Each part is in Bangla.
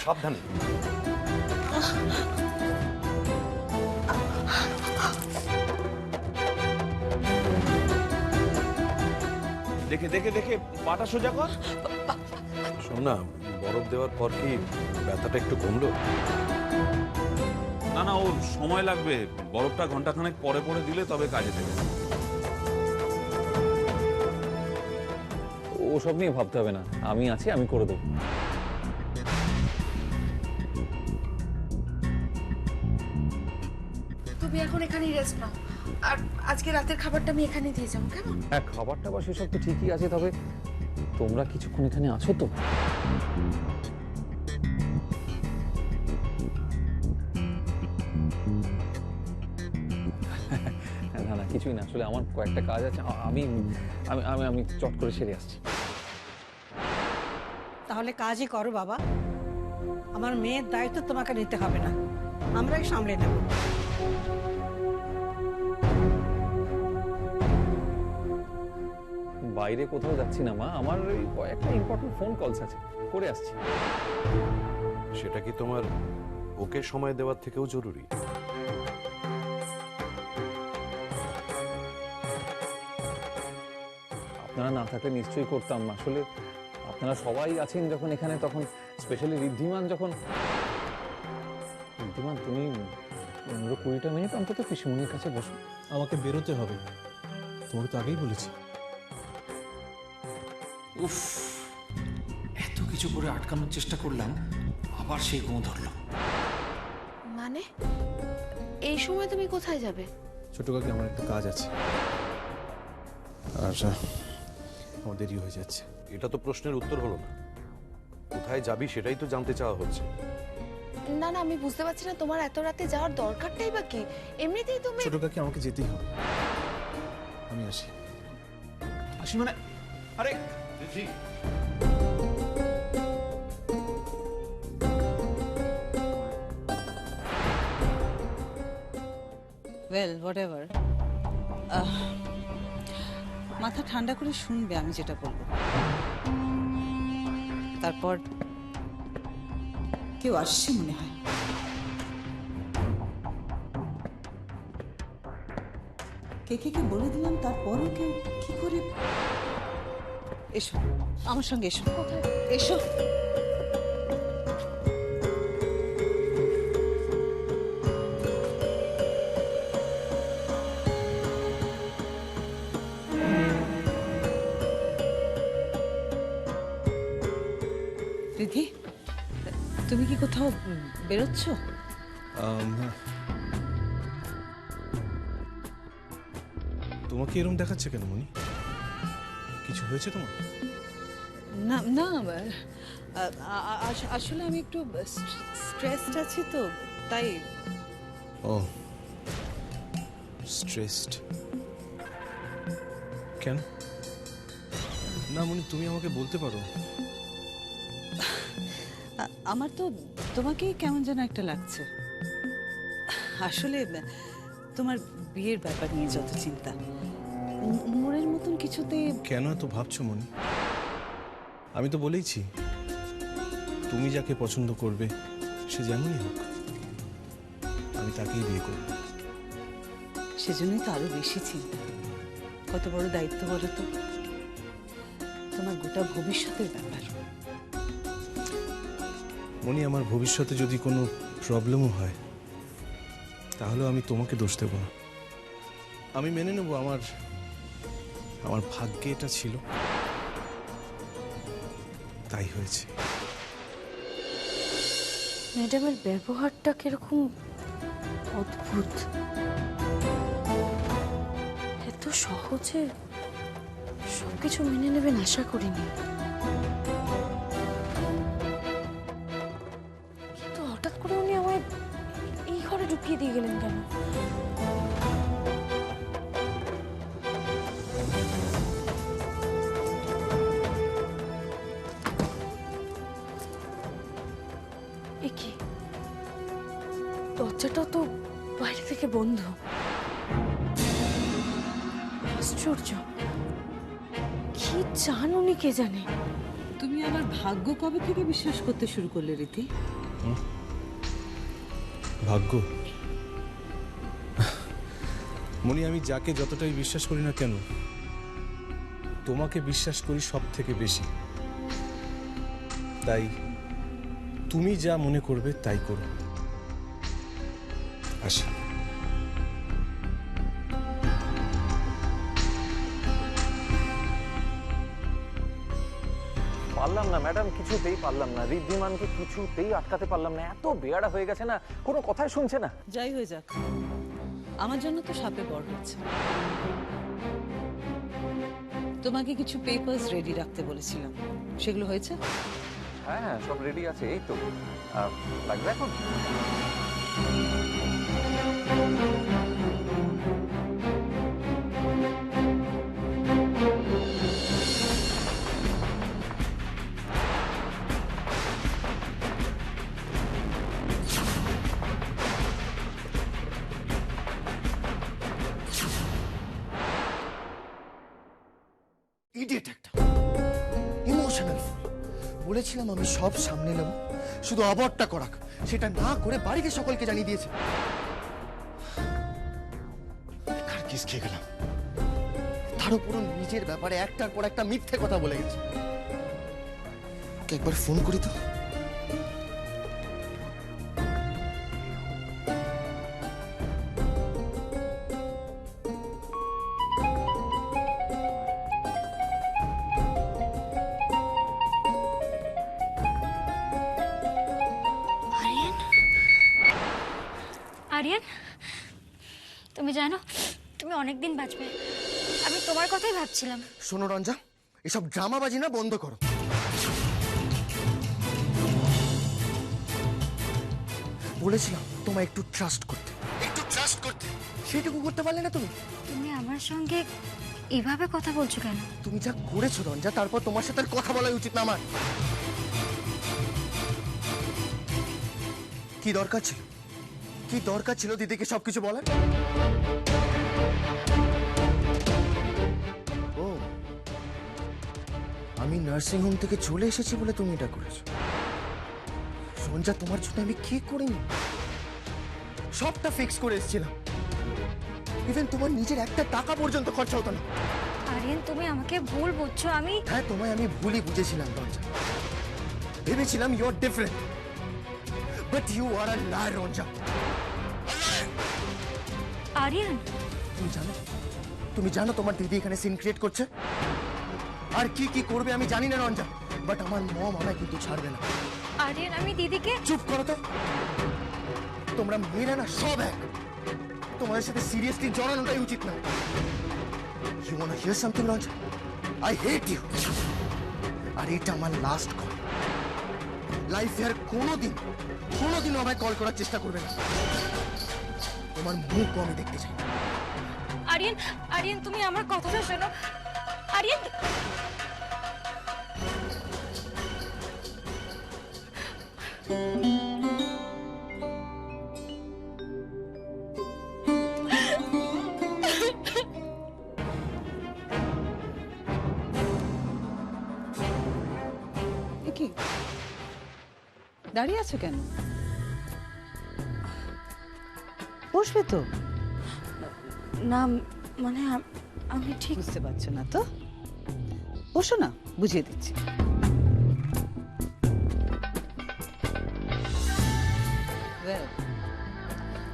সাবধানে। দেখে দেখে দেখে পাটা সোজা কর। শোন না, বরফ দেওয়ার পর কি ব্যথাটা একটু কমলো? না না, ওর সময় লাগবে, বরফটা ঘন্টাখানেক পরে পরে দিলে তবে কাজে দেবে। ওসব নিয়ে ভাবতে হবে না, আমি আছি, আমি করে দেবো। তুমি এখন এখানেই রেস্ট নাও, আর আজকে রাতের খাবারটা আমি এখানেই দিয়ে যাবো, কেমন? হ্যাঁ, খাবারটা বা সেসব তো ঠিকই আছে, তবে তোমরা কিছুক্ষণ এখানে আছো তো? না না, কিছুই না, আসলে আমার কয়েকটা কাজ আছে, আমি আমি আমি আমি চট করে সেরে আসছি। তাহলে কাজই করো বাবা, আমার মেয়ের দায়িত্ব তোমাকে নিতে হবে না, আমরাই সামলে নেব। বাইরে কোথাও যাচ্ছি না মা, আমার ওই কয়েকটা ইম্পর্টেন্ট ফোন কলস আছে, করে আসছি। সেটা কি তোমার ওকে সময় দেওয়ার থেকেও জরুরি? আপনারা না থাকলে নিশ্চয়ই করতাম, আসলে আপনারা সবাই আছেন যখন এখানে, তখন স্পেশালি ঋদ্ধিমান যখন। ঋদ্ধিমান, তুমি 15-20টা মিনিট অন্তত পিসিমণির কাছে বসো। আমাকে বেরোতে হবে, তোমাকে তো আগেই বলেছি। উফ, এত কিছু করে আটকানোর চেষ্টা করলাম, আবার সেই গো ধরলো। মানে এই সময় তুমি কোথায় যাবে? ছোট কাকি, আমার একটা কাজ আছে, আর আমার দেরি হয়ে যাচ্ছে। এটা তো প্রশ্নের উত্তর হলো না। কোথায় যাবি সেটাই তো জানতে চাওয়া হচ্ছে। না না, আমি বুঝতে পারছি না তোমার এত রাতে যাওয়ার দরকারটাই বা কি? এমনিতেই তুমি। ছোট কাকি, আমাকে যেতেই হবে, আমি আসি। আসি মানে? আরে ওয়েল, হোয়াটএভার, মাথা ঠান্ডা করে শুনবে আমি যেটা বলবো। তারপর কেউ আসছে মনে হয়। কে কে কে বলে দিলাম, তারপরও কেউ কি করে। এসো আমার সঙ্গে, এসো। কোথায়? এসো। রিধি, তুমি কি কোথাও বেরোচ্ছ? তোমাকে এরকম দেখাচ্ছে কেন মনি? কিছু হয়েছে তোমার? না না, আসলে আমি একটু স্ট্রেসড আছি তো, তাই। ও, স্ট্রেসড কেন? না মনি, তুমি আমাকে বলতে পারো। আমার তো তোমাকেই কেমন যেন একটা লাগছে। আসলে তোমার বিয়ের ব্যাপার নিয়ে যত চিন্তা, মোড়ের মতন কিছুতে। কেন এত ভাবছো মনি? আমি তো বলেইছি, তুমি যাকে পছন্দ করবে সে যেমনই হোক, আমি তাকেই বিয়ে করব। সেজন্যই তো আরো বেশি চিন্তা। কত বড় দায়িত্ব বলো তো, তোমার গোটা ভবিষ্যতের ব্যাপার। মনি, আমার ভবিষ্যতে যদি কোনো প্রবলেমও হয় তাহলেও আমি তোমাকে দোষ দেব না। আমি মেনে নেব আমার ভাগ্যে এটা ছিল, তাই হয়েছে। ম্যাডামের ব্যবহারটা কিরকম অদ্ভুত, এত সহজে সবকিছু মেনে নেবেন আশা করিনি। কিন্তু হঠাৎ করে উনি আমায় এই ঘরে ঢুকিয়ে দিয়ে গেলেন কেন? এ কি, দরজাটা তো বাইরে থেকে বন্ধ। আশ্চর্য, কি চান উনি কে জানে। তুমি আমার ভাগ্য কবে থেকে বিশ্বাস করতে শুরু করলে রীতি? ভাগ্য? মনি, আমি যাকে যতটাই বিশ্বাস করি না কেন, তোমাকে বিশ্বাস করি সব থেকে বেশি। তাই তুমি যা মনে করবে তাই করো। আসি। পারলাম না ম্যাডাম, কিছুতেই পারলাম না। ঋদ্ধিমানকে কিছুতেই আটকাতে পারলাম না। এত বেয়াড়া হয়ে গেছে না, কোনো কথাই শুনছে না। যাই হয়ে যাক, আমার জন্য তো সাপে বড় হচ্ছে। তোমাকে কিছু পেপারস রেডি রাখতে বলেছিলাম, সেগুলো হয়েছে? হ্যাঁ হ্যাঁ, সব রেডি আছে। এই তো লাগবে এখন। ইডিয়েট একটা, ইমোশনাল ফুল। বলেছিলাম আমি সব সামনে নেব, শুধু অবরটা করাক। সেটা না করে বাড়িতে সকলকে জানিয়ে দিয়েছে। কার কিস খেয়ে গেলাম। তার উপর নিজের ব্যাপারে একটার পর একটা মিথ্যে কথা বলে গেছে। ওকে একবার ফোন করি তো। আরিয়ান, আরিয়ান, তুমি জানো তুমি অনেকদিন বাঁচবে। আমি তোমার কথাই ভাবছিলাম। শোনো রঞ্জা, এসব ড্রামাবাজি না বন্ধ করো। বলেছিলাম তোমায় একটু ট্রাস্ট করতে, একটু ট্রাস্ট করতে। সেটুকু করতে পারলে না তুমি। তুমি আমার সঙ্গে এভাবে কথা বলছো কেন? তুমি যা করেছো রঞ্জা, তারপর তোমার সাথে আর কথা বলাই উচিত না আমার। কি দরকার ছিল, কি দরকার ছিল দিদিকে সবকিছু বলার? ও, আমি নার্সিং হোম থেকে চলে এসেছি বলে তুমি এটা করেছো? রঞ্জা, তোমার জন্য আমি কি করিনি? সবটা ফিক্স করে এসেছিলাম। ইভেন তোমার নিজের একটা টাকা পর্যন্ত খরচা হতো না। আরিয়ান, তুমি আমাকে ভুল বুঝছো। আমি হ্যাঁ, তোমায় আমি ভুলই বুঝেছিলাম রঞ্জা। ভেবেছিলাম you are different, but you are a liar Ranja. Aryan, তুমি জানো তোমার দিদি এখানে সিন ক্রিয়েট করছে। আর কি কি করবে আমি জানি না রঞ্জা, বাট আমার মম আমায় কিন্তু ছাড়বে না। আরিয়ান, আমি দিদিকে। চুপ করো তো। তোমরা মেয়েরা না সব এক। তোমাদের সাথে সিরিয়াসলি জড়ানোটাই উচিত না। You want to hear something Ranja? I hate you. আর এটা আমার লাস্ট কল। লাইফে আর কোনোদিন আমায় কল করার চেষ্টা করবে না। তোমার মুখও আমি দেখতে চাই। আরিয়ান, আরিয়ান, তুমি আমার কথাটা শোনো। আরিয়ান, এ কি দাঁড়িয়ে আছো কেন? বসবে তো। না মানে আমি ঠিক বুঝতে পারছো না তো? বসো না, বুঝিয়ে দিচ্ছি। Well,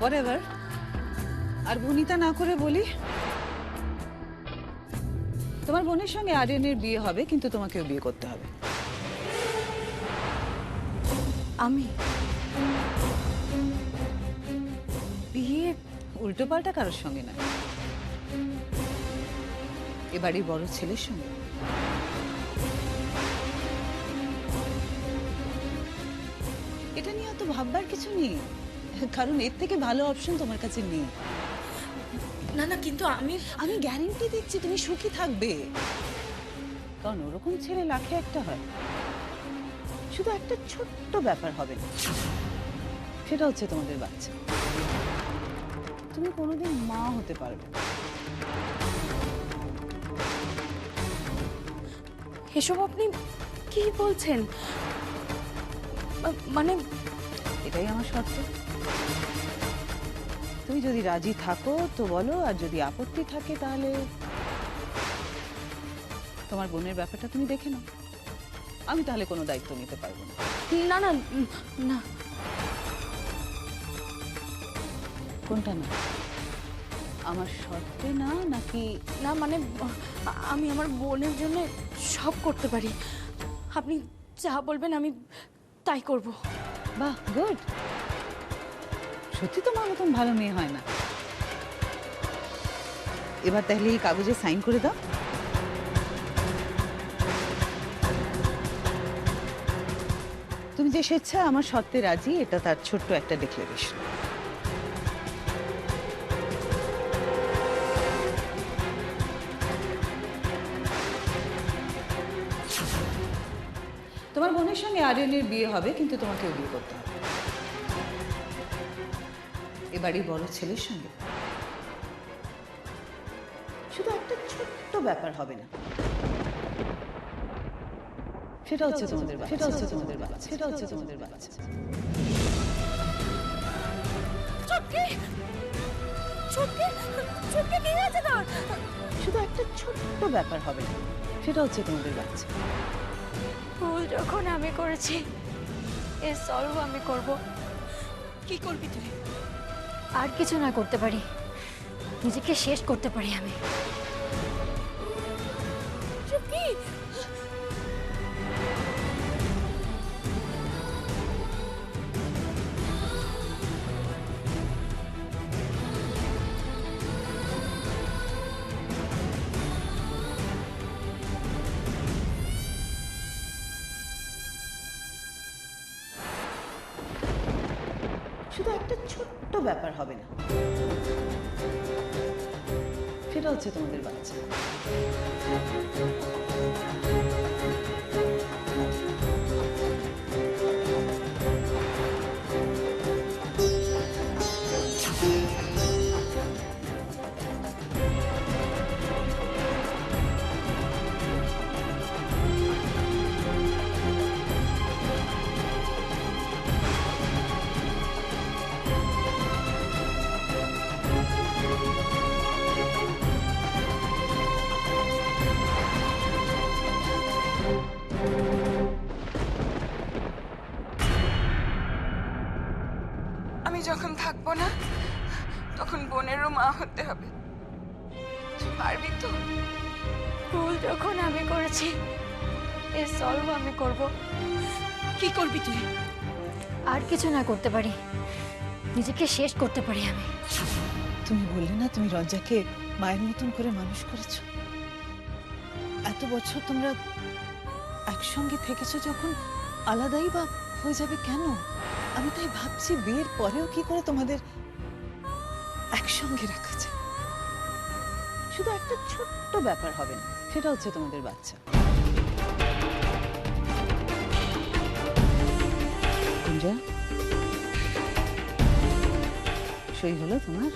whatever. আর ভনিতা না করে বলি, তোমার বোনের সঙ্গে আরিয়ানের বিয়ে হবে, কিন্তু তোমাকেও বিয়ে করতে হবে। আমি বিয়ে উল্টো পাল্টা কারোর সঙ্গে না, এ বাড়ির বড় ছেলের সঙ্গে। এটা নিয়ে অত ভাববার কিছু নেই, কারণ এর থেকে ভালো অপশন তোমার কাছে নেই। না না, কিন্তু আমি গ্যারান্টি দিচ্ছি তুমি সুখী থাকবে। কারণ ওরকম ছেলে লাখে একটা হয়। শুধু একটা ছোট্ট ব্যাপার হবে না, সেটা হচ্ছে তোমাদের বাচ্চা। তুমি কোনোদিন মা হতে পারবে না। এসব আপনি কি বলছেন? মানে এটাই আমার শর্ত। তুমি যদি রাজি থাকো তো বলো, আর যদি আপত্তি থাকে তাহলে তোমার বোনের ব্যাপারটা তুমি দেখে নাও। আমি তাহলে কোনো দায়িত্ব নিতে পারবো না। না না না, কোনটা না? আমার শর্তে না, নাকি? না মানে আমি আমার বোনের জন্য সব করতে পারি। আপনি যা বলবেন আমি তাই করব। বাহ, গুড। সত্যি তোমার মতন ভালো মেয়ে হয় না। এবার তাহলে এই কাগজে সাইন করে দাও। তুমি যে স্বেচ্ছা আমার শর্তে রাজি, এটা তার ছোট্ট একটা ডিক্লারেশন। তোমার বোনের সঙ্গে আর্যনের বিয়ে হবে, কিন্তু তোমাকেও বিয়ে করতে হবে এবারই বড় ছেলের সঙ্গে। শুধু একটা ছোট্ট ব্যাপার হবে না, সেটা হচ্ছে তোমাদের বাচ্চা, সেটা হচ্ছে তোমাদের বাচ্চা, সেটা হচ্ছে তোমাদের বাচ্চা। চুপকে চুপকে চুপকে কি হয়েছে তোর? শুধু একটা ছোট্ট ব্যাপার হবে না, সেটা হচ্ছে তোমাদের বাচ্চা। ভুল যখন আমি করেছি, এর সলভ আমি করব। কি করবি তুই? আর কিছু না করতে পারি, নিজেকে শেষ করতে পারি আমি। চুপকি, শুধু একটা ছোট্ট ব্যাপার হবে না, সেটা হচ্ছে তোমাদের বাচ্চা। আমি যখন থাকবো না তখন বোনেরও মা হতে হবে। তুই পারবি তো? ভুল যখন আমি করেছি, এর সলভ আমি করব। কি করবি তুই? আর কিছু না করতে পারি, নিজেকে শেষ করতে পারি আমি। তুমি বললে না তুমি রঞ্জাকে মায়ের মতন করে মানুষ করেছো। এত বছর তোমরা একসঙ্গে থেকেছো, যখন আলাদাই বা হয়ে যাবে কেন? আমি তাই ভাবছি বিয়ের পরেও কি করে তোমাদের একসঙ্গে রাখা যায়। শুধু একটা ছোট্ট ব্যাপার হবে না, সেটা হচ্ছে তোমাদের বাচ্চা। কুঞ্জা, সই হলো তোমার?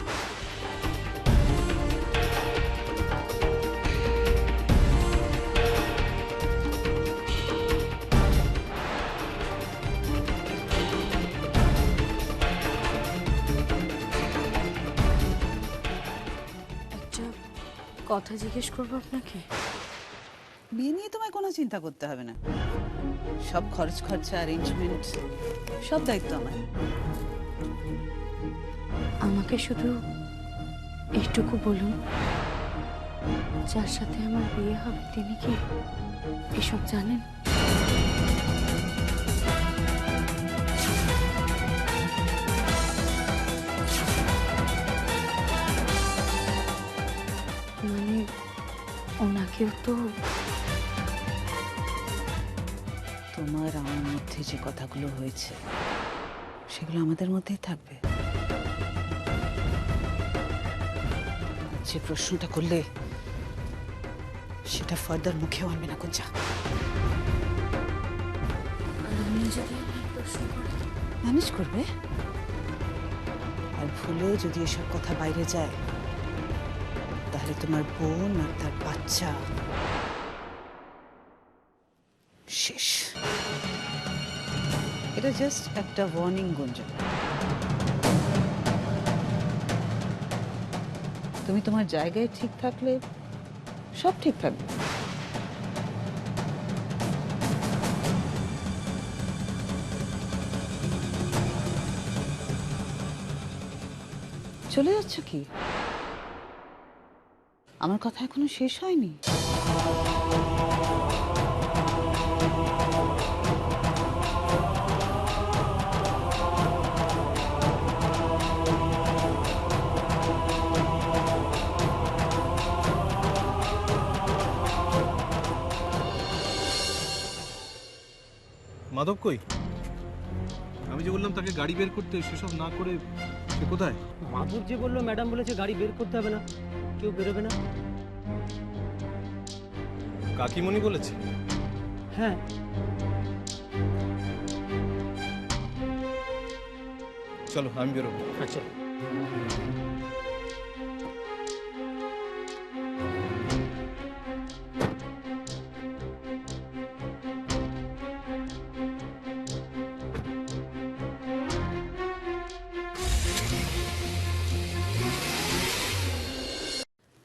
একটা কথা জিজ্ঞেস করবো আপনাকে। বিয়ে নিয়ে তোমায় কোনো চিন্তা করতে হবে না, সব খরচ খরচা অ্যারেঞ্জমেন্ট সব দায়িত্ব আমার। আমাকে শুধু এইটুকু বলুন, যার সাথে আমার বিয়ে হবে তিনি কি এসব জানেন? মানে ওনাকেও তো। তোমার আমার মধ্যে যে কথাগুলো হয়েছে সেগুলো আমাদের মধ্যেই থাকবে। যে প্রশ্নটা করলে সেটা ফার্দার মুখেও আনবে না কুঞ্জা। আমি যদি প্রশ্ন করি, ম্যানেজ করবে, আর ভুলেও যদি এসব কথা বাইরে যায় তাহলে তোমার বোন আর তার বাচ্চা শেষ। এটা জাস্ট একটা ওয়ার্নিং গুঞ্জন। তুমি তোমার জায়গায় ঠিক থাকলে সব ঠিক থাকবে। চলে যাচ্ছ কি? আমার কথা এখনো শেষ হয়নি। মাধব কই? আমি যে বললাম তাকে গাড়ি বের করতে, সেসব না করে সে কোথায়? মাধব যে বললো ম্যাডাম বলেছে গাড়ি বের করতে হবে না, কেউ বেরোবে না। কাকিমণি বলেছে? হ্যাঁ, চলো আমি বেরোবো। আচ্ছা।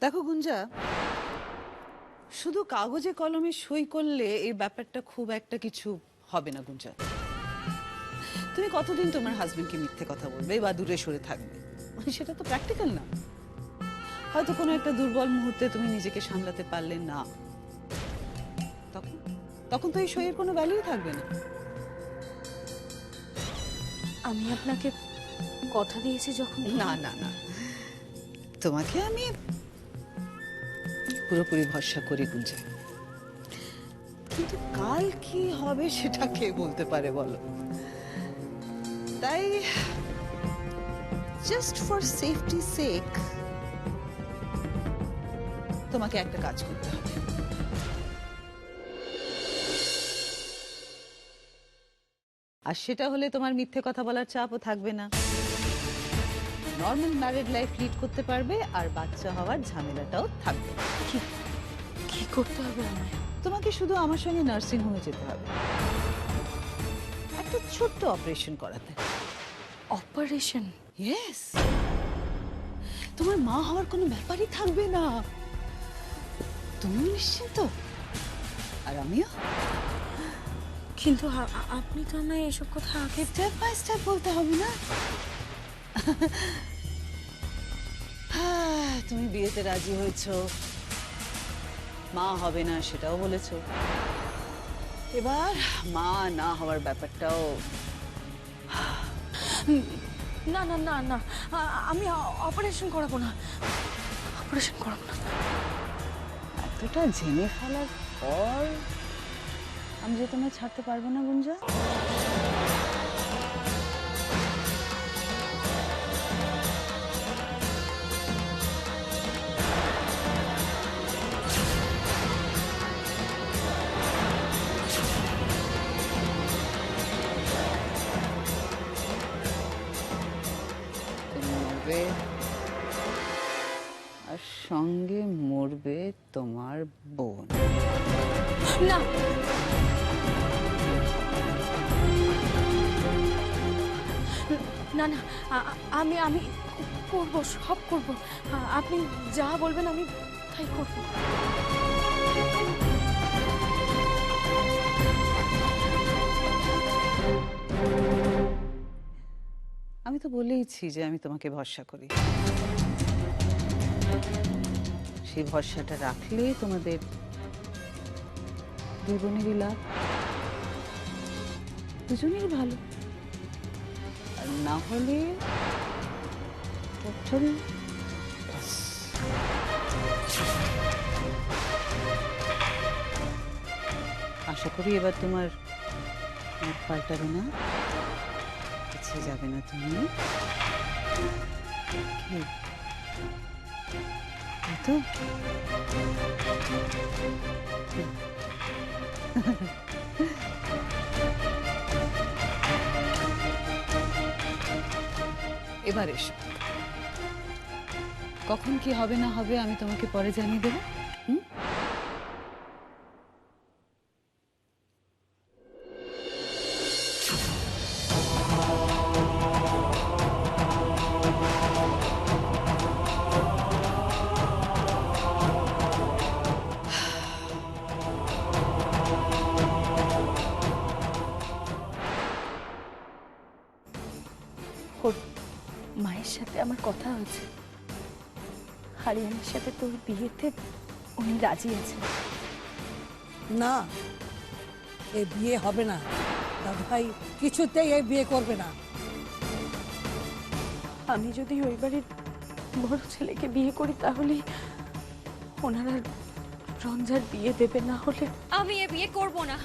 দেখো গুঞ্জা, শুধু কাগজে কলমে সই করলে এই ব্যাপারটা খুব একটা কিছু হবে না গুঞ্জা। তুমি কতদিন তোমার হাজবেন্ডকে মিথ্যে কথা বলবে বা দূরে সরে থাকবে, সেটা তো প্র্যাকটিক্যাল না। হয়তো কোনো একটা দুর্বল মুহূর্তে তুমি নিজেকে সামলাতে পারলে না, তখন তখন তো এই সইয়ের কোনো ভ্যালুই থাকবে না। আমি আপনাকে কথা দিয়েছি যখন। না না না, তোমাকে আমি পুরোপুরি ভরসা করি গুঞ্জা, কিন্তু কাল কি হবে সেটা কে বলতে পারে বলো। তাই জাস্ট ফর সেফটি সেক তোমাকে একটা কাজ করতে হবে। আর সেটা হলে তোমার মিথ্যে কথা বলার চাপও থাকবে না, নর্মাল ম্যারিড লাইফ লিড করতে পারবে, আর বাচ্চা হওয়ার ঝামেলাটাও থাকবে। কি করতে হবে আমায়? তোমাকে শুধু আমার সঙ্গে নার্সিং হোমে যেতে হবে, একটা ছোট্ট অপারেশন করাতে। অপারেশন? ইয়েস, তোমার মা হওয়ার কোনো ব্যাপারই থাকবে না, তুমি নিশ্চিন্ত আর আমিও। কিন্তু আপনি তো আমায় এসব কথা আগে। স্টেপ বাই স্টেপ বলতে হবে না। তুমি বিয়েতে রাজি হয়েছো, মা হবে না সেটাও বলেছো, এবার মা না হওয়ার ব্যাপারটাও। না না না না, আমি অপারেশন করাবো না, অপারেশন করাবো না। এতটা জেনে ফেলার পর আমি যে তোমায় ছাড়তে পারবো না গুঞ্জা। মরবে, আর সঙ্গে মরবে তোমার বোন। না, না না, আমি আমি করবো, সব করবো। আপনি যা বলবেন আমি তাই করবো। আমি তো বলেইছি যে আমি তোমাকে ভরসা করি, সেই ভরসাটা রাখলে তোমাদের দুই বোনেরই লাভ, দুজনেরই ভালো, আর না হলে চল। আশা করি এবার তোমার মত পাল্টাবে না, পিছিয়ে যাবে না তুমি। কি এই তো? এবার এসো, কখন কি হবে না হবে আমি তোমাকে পরে জানিয়ে দেবো। মায়ের সাথে আমার কথা হয়েছে, হারিয়ানের সাথে তোর বিয়েতে উনি রাজি আছেন। না, এই বিয়ে হবে না। দাদু ভাই কিছুতেই এই বিয়ে করবে না। আমি যদি ওই বাড়ির বড় ছেলেকে বিয়ে করি তাহলে ওনারা রঞ্জার বিয়ে দেবে, না হলে আমি এ বিয়ে করব না।